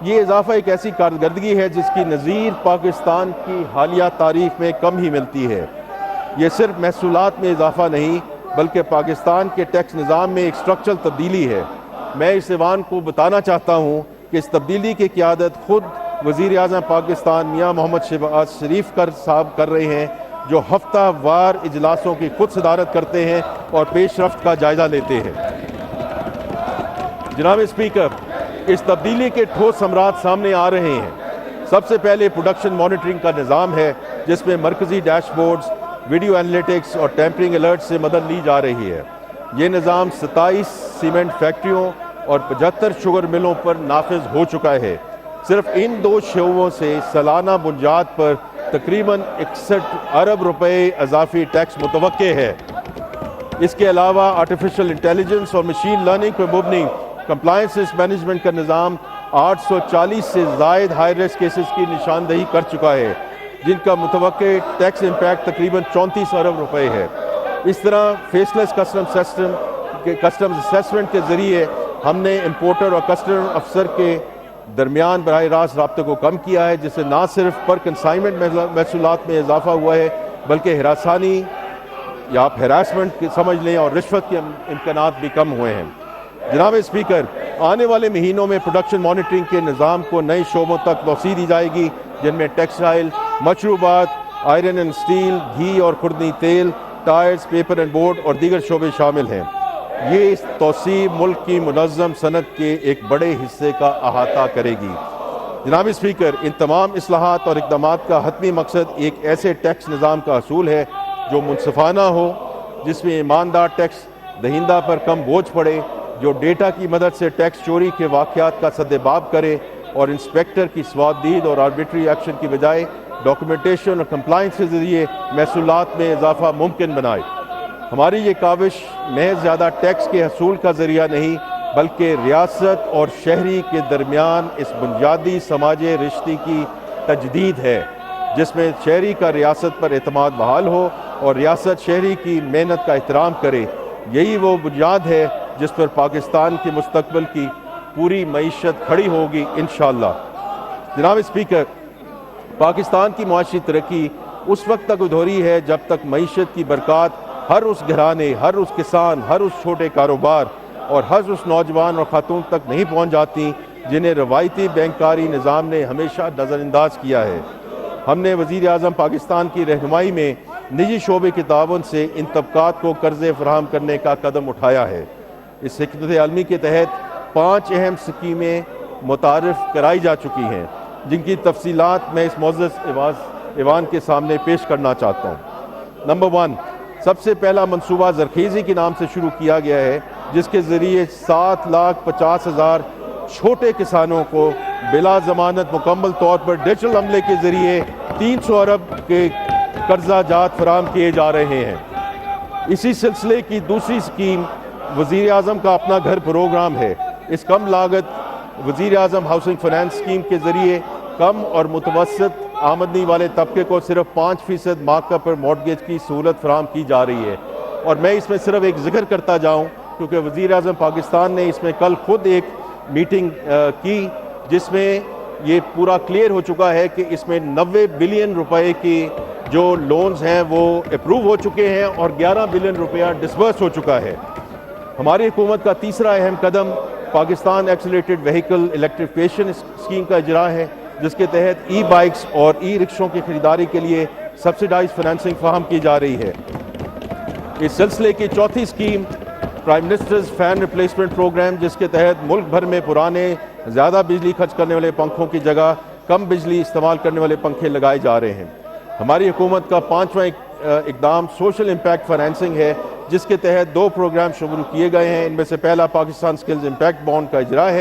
یہ اضافہ ایک ایسی کارکردگی ہے جس کی نظیر پاکستان کی حالیہ تاریخ میں کم ہی ملتی ہے۔ یہ صرف محصولات میں اضافہ نہیں بلکہ پاکستان کے ٹیکس نظام میں ایک اسٹرکچرل تبدیلی ہے۔ میں اس ایوان کو بتانا چاہتا ہوں کہ اس تبدیلی کی قیادت خود وزیر اعظم پاکستان میاں محمد شہباز شریف صاحب کر رہے ہیں، جو ہفتہ وار اجلاسوں کی خود صدارت کرتے ہیں اور پیش رفت کا جائزہ لیتے ہیں۔ جناب اسپیکر، اس تبدیلی کے ٹھوس ثمرات سامنے آ رہے ہیں۔ سب سے پہلے پروڈکشن مانیٹرنگ کا نظام ہے، جس میں مرکزی ڈیش بورڈز، ویڈیو انالیٹکس اور ٹیمپرنگ الرٹ سے مدد لی جا رہی ہے۔ یہ نظام 27 سیمنٹ فیکٹریوں اور 75 شوگر ملوں پر نافذ ہو چکا ہے۔ صرف ان 2 شعبوں سے سالانہ بنیاد پر تقریباً 61 ارب روپے اضافی ٹیکس متوقع ہے۔ اس کے علاوہ آرٹیفیشل انٹیلیجنس اور مشین لرننگ پر مبنی کمپلائنس مینجمنٹ کا نظام 840 سے زائد ہائی رسک کیسز کی نشاندہی کر چکا ہے، جن کا متوقع ٹیکس امپیکٹ تقریباً 34 ارب روپے ہے۔ اس طرح فیسلیس کسٹمز اسیسمنٹ کے ذریعے ہم نے امپورٹر اور کسٹم افسر کے درمیان براہ راست رابطے کو کم کیا ہے، جس سے نہ صرف پر کنسائنمنٹ محصولات میں اضافہ ہوا ہے بلکہ ہراسانی یا آپ ہراسمنٹ سمجھ لیں اور رشوت کے امکانات بھی کم ہوئے ہیں۔ جناب اسپیکر، آنے والے مہینوں میں پروڈکشن مانیٹرنگ کے نظام کو نئے شعبوں تک توسیع دی جائے گی، جن میں ٹیکسٹائل، مشروبات، آئرن اینڈ اسٹیل، گھی اور خوردنی تیل، ٹائرز، پیپر اینڈ بورڈ اور دیگر شعبے شامل ہیں۔ یہ توسیع ملک کی منظم صنعت کے ایک بڑے حصے کا احاطہ کرے گی۔ جناب اسپیکر، ان تمام اصلاحات اور اقدامات کا حتمی مقصد ایک ایسے ٹیکس نظام کا حصول ہے جو منصفانہ ہو، جس میں ایماندار ٹیکس دہندہ پر کم بوجھ پڑے، جو ڈیٹا کی مدد سے ٹیکس چوری کے واقعات کا سدباب کرے اور انسپیکٹر کی سوادید اور آربیٹری ایکشن کی بجائے ڈاکومنٹیشن اور کمپلائنس کے ذریعے محصولات میں اضافہ ممکن بنائے۔ ہماری یہ کاوش محض زیادہ ٹیکس کے حصول کا ذریعہ نہیں بلکہ ریاست اور شہری کے درمیان اس بنیادی سماجی رشتے کی تجدید ہے، جس میں شہری کا ریاست پر اعتماد بحال ہو اور ریاست شہری کی محنت کا احترام کرے۔ یہی وہ بنیاد ہے جس پر پاکستان کے مستقبل کی پوری معیشت کھڑی ہوگی انشاءاللہ۔ جناب اسپیکر، پاکستان کی معاشی ترقی اس وقت تک ادھوری ہے جب تک معیشت کی برکات ہر اس گھرانے، ہر اس کسان، ہر اس چھوٹے کاروبار اور ہر اس نوجوان اور خاتون تک نہیں پہنچ جاتی جنہیں روایتی بینکاری نظام نے ہمیشہ نظر انداز کیا ہے۔ ہم نے وزیر اعظم پاکستان کی رہنمائی میں نجی شعبے کے تعاون سے ان طبقات کو قرضے فراہم کرنے کا قدم اٹھایا ہے۔ اس حکمت عملی کے تحت 5 اہم اسکیمیں متعارف کرائی جا چکی ہیں، جن کی تفصیلات میں اس معزز ایوان کے سامنے پیش کرنا چاہتا ہوں۔ نمبر 1، سب سے پہلا منصوبہ زرخیزی کے نام سے شروع کیا گیا ہے، جس کے ذریعے 7,50,000 چھوٹے کسانوں کو بلا ضمانت مکمل طور پر ڈیجیٹل عملے کے ذریعے 300 ارب کے قرضہ جات فراہم کیے جا رہے ہیں۔ اسی سلسلے کی دوسری اسکیم وزیر اعظم کا اپنا گھر پروگرام ہے۔ اس کم لاگت وزیر اعظم ہاؤسنگ فائنانس اسکیم کے ذریعے کم اور متوسط آمدنی والے طبقے کو صرف 5% مارک اپ پر مارٹگیج کی سہولت فراہم کی جا رہی ہے۔ اور میں اس میں صرف ایک ذکر کرتا جاؤں کیونکہ وزیر اعظم پاکستان نے اس میں کل خود ایک میٹنگ کی جس میں یہ پورا کلیئر ہو چکا ہے کہ اس میں 90 بلین روپے کی جو لونز ہیں وہ اپروو ہو چکے ہیں اور 11 بلین روپیہ ڈسبرس ہو چکا ہے۔ ہماری حکومت کا تیسرا اہم قدم پاکستان ایکسیلریٹڈ وہیکل الیکٹریفیکیشن اسکیم کا اجرا ہے، جس کے تحت ای بائکس اور ای رکشوں کی خریداری کے لیے سبسڈائز فنانسنگ فراہم کی جا رہی ہے۔ اس سلسلے کی چوتھی scheme prime minister's fan replacement program, جس کے تحت ملک بھر میں پرانے زیادہ بجلی خرچ کرنے والے پنکھوں کی جگہ کم بجلی استعمال کرنے والے پنکھے لگائے جا رہے ہیں۔ ہماری حکومت کا 5واں اقدام سوشل امپیکٹ فائنینسنگ ہے، جس کے تحت 2 پروگرام شروع کیے گئے ہیں۔ ان میں سے پہلا پاکستان سکلز امپیکٹ بانڈ کا اجرا ہے،